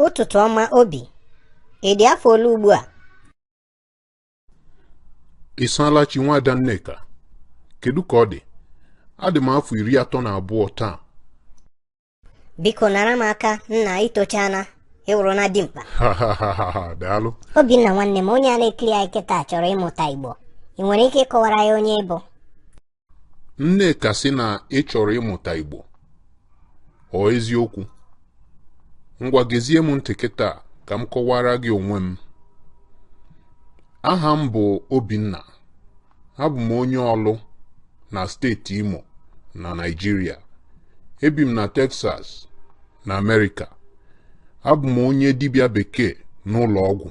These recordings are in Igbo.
Ụtụtụ ọma Obi, ị dị afọ ole ugbu a? Ị saala chi nwada Nneka? Kedu ka ọ dị? Adị m afọ 32 taa. Biko nara m aka nna itochana ịwụrụ na dimkpa. Daalụ. Obinna nwanne m, onye a na-ekiri anyị kịta chọrọ ịmụta Igbo. Ị nwere ike ịkọwara ya onye ịbụ? Nneka sị na ị chọrọ ịmụta Igbo. Ọ eziokwu? Ngwa gezie m ntị kịta ka m kọwara gị onwe m. Aha m bụ Obinna. Abụ m onye Ọlụ na steeti Imo na Nigeria. Ebi m na Texas na America. Abụ m onye dibịa bekee n'ụlọ ọgwụ.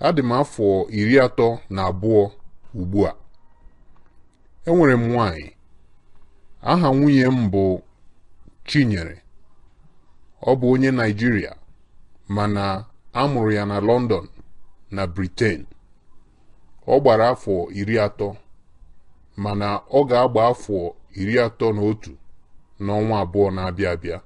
Adị m afọ 32 ugbu a. Enwere m nwanyị. Aha nwunye m bụ Chinyere. Ọ bụ onye Nigeria mana a mụrụ ya na London na Britain. Ọ gbara afọ 30 mana ọ ga-agba afọ 31 n'ọnwa abụọ na-abịa abịa.